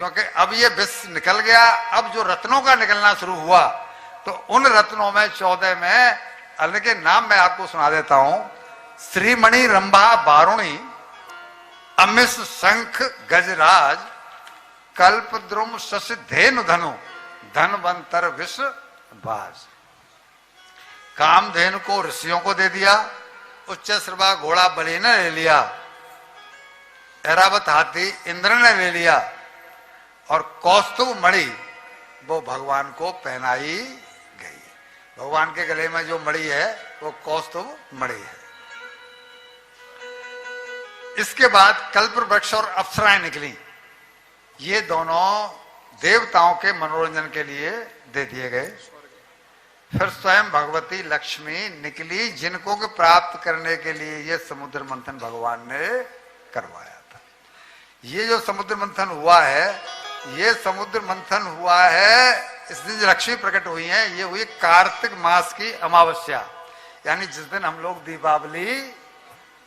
क्योंकि अब ये विष निकल गया, अब जो रत्नों का निकलना शुरू हुआ, तो उन रत्नों में 14 में अलग के नाम मैं आपको सुना देता हूं। श्रीमणि, रंभा, बारुणी, अमिष, शंख, गजराज, कल्पद्रुम, शश, धेनु, धनु, धनवंतर, विष, बाज। कामधेनु को ऋषियों को दे दिया, उच्च श्रवा घोड़ा बलि ने ले लिया, ऐरावत हाथी इंद्र ने ले लिया, और कौस्तुभ मणि वो भगवान को पहनाई गई। भगवान के गले में जो मणि है वो कौस्तुभ मणि है। इसके बाद कल्प वृक्ष और अप्सराएं निकली। ये दोनों देवताओं के मनोरंजन के लिए दे दिए गए। फिर स्वयं भगवती लक्ष्मी निकली, जिनको के प्राप्त करने के लिए ये समुद्र मंथन भगवान ने करवाया था। ये जो समुद्र मंथन हुआ है, ये समुद्र मंथन हुआ है इस दिन लक्ष्मी प्रकट हुई है। ये हुई कार्तिक मास की अमावस्या, यानी जिस दिन हम लोग दीपावली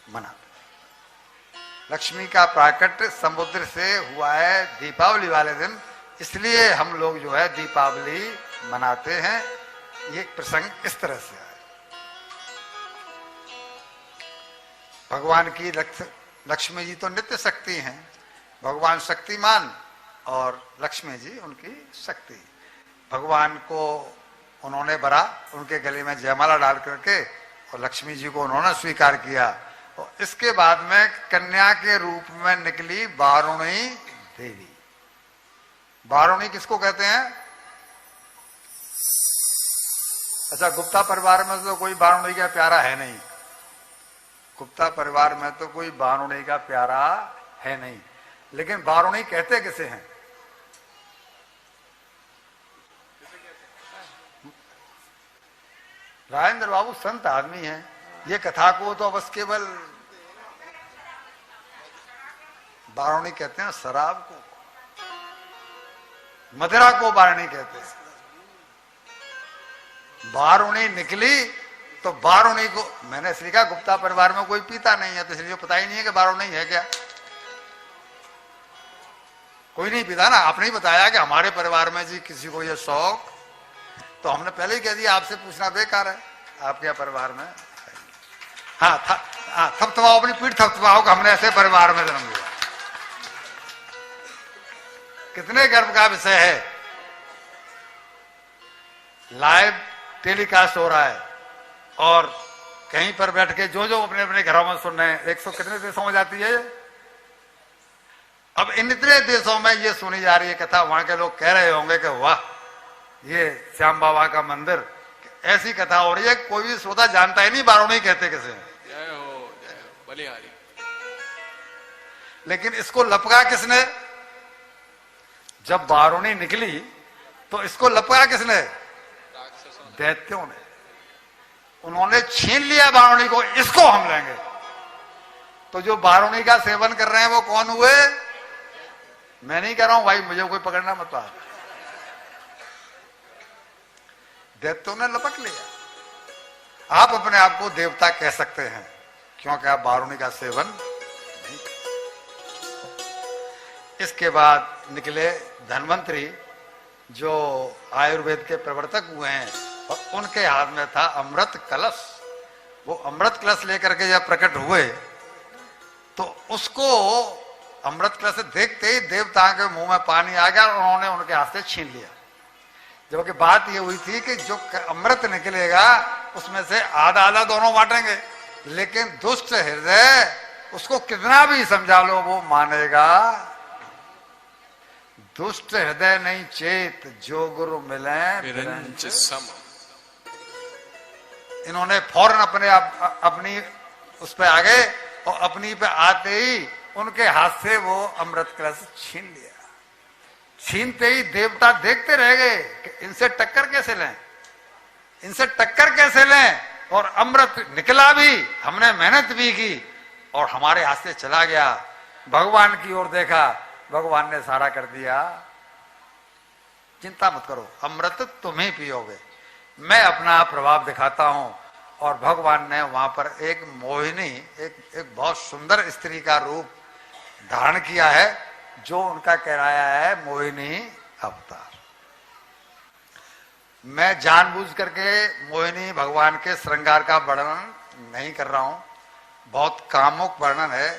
मनाते। लक्ष्मी का प्राकट समुद्र से हुआ है दीपावली वाले दिन, इसलिए हम लोग जो है दीपावली मनाते हैं। ये प्रसंग इस तरह से है। भगवान की लक्ष्मी जी तो नित्य शक्ति हैं, भगवान शक्तिमान और लक्ष्मी जी उनकी शक्ति। भगवान को उन्होंने भरा, उनके गले में जयमाला डाल करके, और लक्ष्मी जी को उन्होंने स्वीकार किया। और इसके बाद में कन्या के रूप में निकली बारुणी देवी। बारुणी किसको कहते हैं? अच्छा, गुप्ता परिवार में तो कोई बारुणी का प्यारा है नहीं। गुप्ता परिवार में तो कोई बारुणी का प्यारा है नहीं, लेकिन बारुणी कहते किसे हैं? राजेंद्र बाबू संत आदमी हैं, ये कथा को तो बस केवल बारुणी कहते हैं, शराब को, मदिरा को बारुणी कहते हैं। बारुणी निकली तो बारुणी को, मैंने इसलिए कहा गुप्ता परिवार में कोई पीता नहीं है, तो इसलिए पता ही नहीं है कि बारुणी है क्या। कोई नहीं पीता ना। आपने ही बताया कि हमारे परिवार में जी किसी को ये शौक, तो हमने पहले ही कह दिया आपसे पूछना बेकार है, आपके परिवार में। हाँ, थपथपाओ, अपनी पीठ थपथपाओ कि हमने ऐसे परिवार में जन्म लिया। कितने गर्व का विषय है। लाइव टेलीकास्ट हो रहा है और कहीं पर बैठ के जो जो अपने अपने घरों में सुन रहे हैं। 100 कितने देशों में जाती है। अब इन इतने देशों में ये सुनी जा रही है कथा। वहां के लोग कह रहे होंगे कि वाह, ये श्याम बाबा का मंदिर, ऐसी कथा हो रही है। कोई भी श्रोता जानता ही नहीं बारुणी कहते किसे। जय हो बलिहारी। लेकिन इसको लपका किसने? जब बारुणी निकली तो इसको लपका किसने? दैत्यों ने। उन्होंने छीन लिया बारुणी को, इसको हम लेंगे। तो जो बारुणी का सेवन कर रहे हैं वो कौन हुए? मैं नहीं कह रहा हूं भाई, मुझे कोई पकड़ना मत पा। दैत्यों ने लपक लिया। आप अपने आप को देवता कह सकते हैं क्योंकि आप बारुणी का सेवन नहीं करते। इसके बाद निकले धन्वंतरी, जो आयुर्वेद के प्रवर्तक हुए हैं, और उनके हाथ में था अमृत कलश। वो अमृत कलश लेकर के जब प्रकट हुए तो उसको अमृत कलश देखते ही देवताओं के मुंह में पानी आ गया और उन्होंने उनके हाथ से छीन लिया। जबकि बात ये हुई थी कि जो अमृत निकलेगा उसमें से आधा आधा दोनों बांटेंगे, लेकिन दुष्ट हृदय उसको कितना भी समझा लो वो मानेगा। दुष्ट हृदय नहीं चेत, जो गुरु मिले सम। इन्होंने फौरन अपनी उस पे आ गए और अपनी पे आते ही उनके हाथ से वो अमृत कलश छीन लिया। छीनते ही देवता देखते रह गए कि इनसे टक्कर कैसे लें, इनसे टक्कर कैसे लें। और अमृत निकला भी, हमने मेहनत भी की और हमारे हाथ से चला गया। भगवान की ओर देखा, भगवान ने सारा कर दिया। चिंता मत करो, अमृत तुम ही पियोगे, मैं अपना प्रभाव दिखाता हूं। और भगवान ने वहां पर एक मोहिनी, एक बहुत सुंदर स्त्री का रूप धारण किया है। जो उनका कहलाया है मोहिनी अवतार। मैं जानबूझ करके मोहिनी भगवान के श्रृंगार का वर्णन नहीं कर रहा हूं, बहुत कामुक वर्णन है।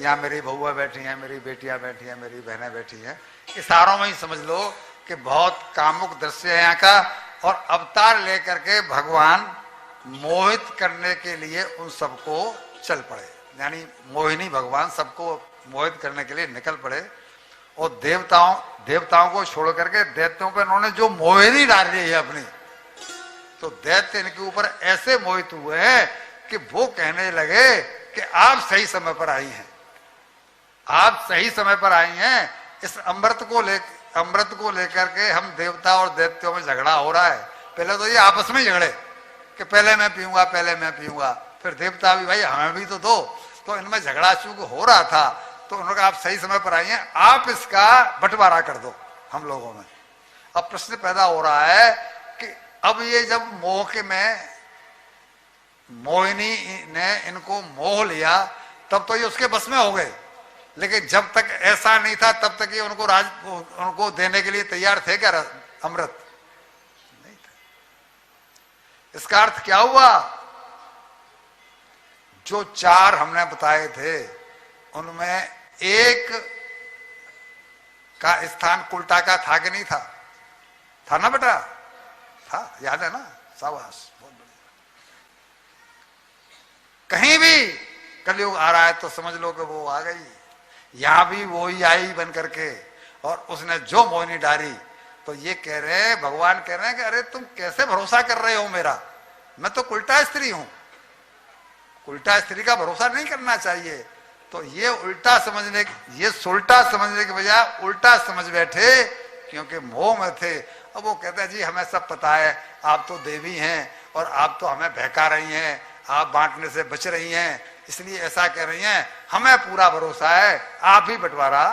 यहाँ मेरी बहुआ बैठी हैं, मेरी बेटियां बैठी हैं, मेरी बहनें बैठी हैं, इशारों में ही समझ लो कि बहुत कामुक दृश्य है यहाँ का। और अवतार लेकर के भगवान मोहित करने के लिए उन सबको चल पड़े, यानी मोहिनी भगवान सबको मोहित करने के लिए निकल पड़े। और देवताओं को छोड़ करके दैत्यों पर उन्होंने जो मोहिनी डाल दी है अपनी, तो दैत्य इनके ऊपर ऐसे मोहित हुए हैं कि वो कहने लगे कि आप सही समय पर आई हैं, आप सही समय पर आई हैं। इस अमृत को लेकर के हम देवता और दैत्यों में झगड़ा हो रहा है। पहले तो ये आपस में झगड़े कि पहले मैं पीऊंगा, पहले मैं पीऊंगा, फिर देवता भी भाई हमें भी तो दो। तो इनमें झगड़ा चूक हो रहा था, तो उन्होंने कहा आप सही समय पर आई हैं, आप इसका बंटवारा कर दो हम लोगों में। अब प्रश्न पैदा हो रहा है कि अब ये जब मोह के में मोहिनी ने इनको मोह लिया तब तो ये उसके बस में हो गए, लेकिन जब तक ऐसा नहीं था तब तक ये उनको देने के लिए तैयार थे क्या अमृत? नहीं था। इसका अर्थ क्या हुआ? जो चार हमने बताए थे उनमें एक का स्थान कुलटा का था कि नहीं था? था ना बेटा? था, याद है ना? शाबाश, बहुत बढ़िया। कहीं भी कलयुग आ रहा है तो समझ लो कि वो आ गई। यहां भी वो ही आई बन करके, और उसने जो मोहिनी डाली। तो ये कह रहे हैं, भगवान कह रहे हैं कि अरे तुम कैसे भरोसा कर रहे हो मेरा? मैं तो उल्टा स्त्री हूं, उल्टा स्त्री का भरोसा नहीं करना चाहिए। तो ये उल्टा समझने, ये सुलटा समझने के बजाय उल्टा समझ बैठे, क्योंकि मोह में थे। अब वो कहते हैं जी हमें सब पता है, आप तो देवी हैं और आप तो हमें बहका रही हैं, आप बांटने से बच रही हैं, इसलिए ऐसा कह रही हैं, हमें पूरा भरोसा है, आप ही बंटवारा।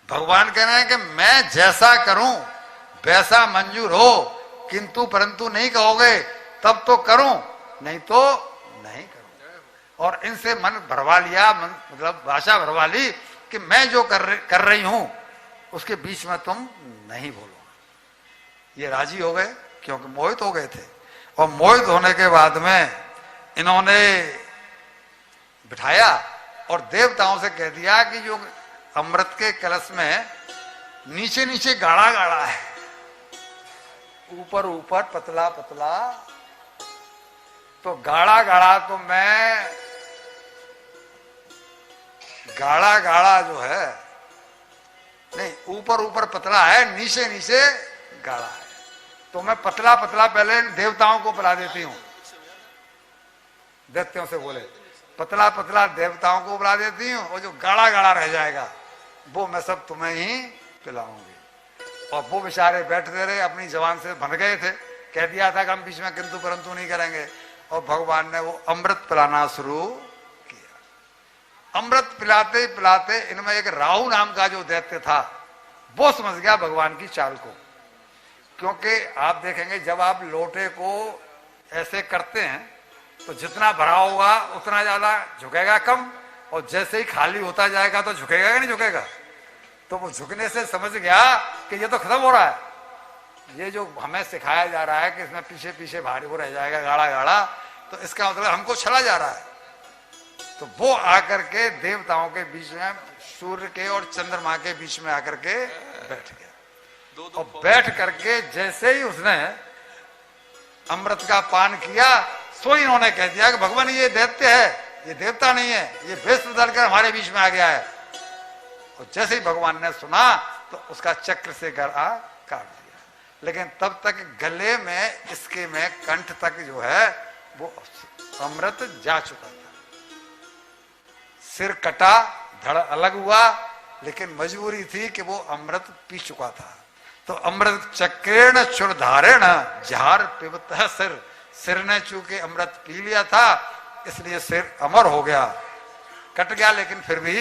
भगवान कह रहे हैं कि मैं जैसा करूं वैसा मंजूर हो, किंतु परंतु नहीं कहोगे तब तो करूं, नहीं तो नहीं करूं। और इनसे मन भरवा लिया, मतलब भाषा भरवा ली कि मैं जो कर रही हूं उसके बीच में तुम नहीं बोलो। ये राजी हो गए क्योंकि मोहित हो गए थे। और मोहित होने के बाद में इन्होंने बिठाया और देवताओं से कह दिया कि जो अमृत के कलश में नीचे नीचे गाढ़ा गाढ़ा है, ऊपर ऊपर पतला पतला, तो गाढ़ा गाढ़ा तो मैं गाढ़ा गाढ़ा जो है नहीं, ऊपर ऊपर पतला है, नीचे नीचे गाढ़ा है, तो मैं पतला पतला पहले देवताओं को पिला देती हूं। दैत्यों से बोले पतला पतला देवताओं को पिला देती हूं, और जो गाढ़ा गाढ़ा रह जाएगा वो मैं सब तुम्हें ही पिलाऊंगी। और वो बेचारे बैठते रहे, अपनी जबान से भन गए थे, कह दिया था कि हम बीच में किंतु परंतु नहीं करेंगे। और भगवान ने वो अमृत पिलाना शुरू किया। अमृत पिलाते पिलाते इनमें एक राहु नाम का जो दैत्य था वो समझ गया भगवान की चाल को। क्योंकि आप देखेंगे जब आप लोटे को ऐसे करते हैं तो जितना भरा होगा उतना ज्यादा झुकेगा कम, और जैसे ही खाली होता जाएगा तो झुकेगा कि नहीं झुकेगा? तो वो झुकने से समझ गया कि ये तो खत्म हो रहा है, ये जो हमें सिखाया जा रहा है कि इसमें पीछे पीछे भारी वो रह जाएगा गाढ़ा गाढ़ा, तो इसका मतलब हमको छला जा रहा है। तो वो आकर के देवताओं के बीच में, सूर्य के और चंद्रमा के बीच में आकर के बैठ गया। और बैठ करके जैसे ही उसने अमृत का पान किया, सो इन्होंने कह दिया कि भगवान ये दैत्य है, ये देवता नहीं है, ये वेश बदल कर हमारे बीच में आ गया है। और जैसे ही भगवान ने सुना तो उसका चक्र से गला काट दिया। लेकिन तब तक गले में, इसके में कंठ तक जो है वो अमृत जा चुका था। सिर कटा, धड़ अलग हुआ, लेकिन मजबूरी थी कि वो अमृत पी चुका था। तो अमृत चक्रेण चुरधारेण झार पिबतः सिर, सिर ने चूंकि अमृत पी लिया था इसलिए सिर अमर हो गया, कट गया लेकिन फिर भी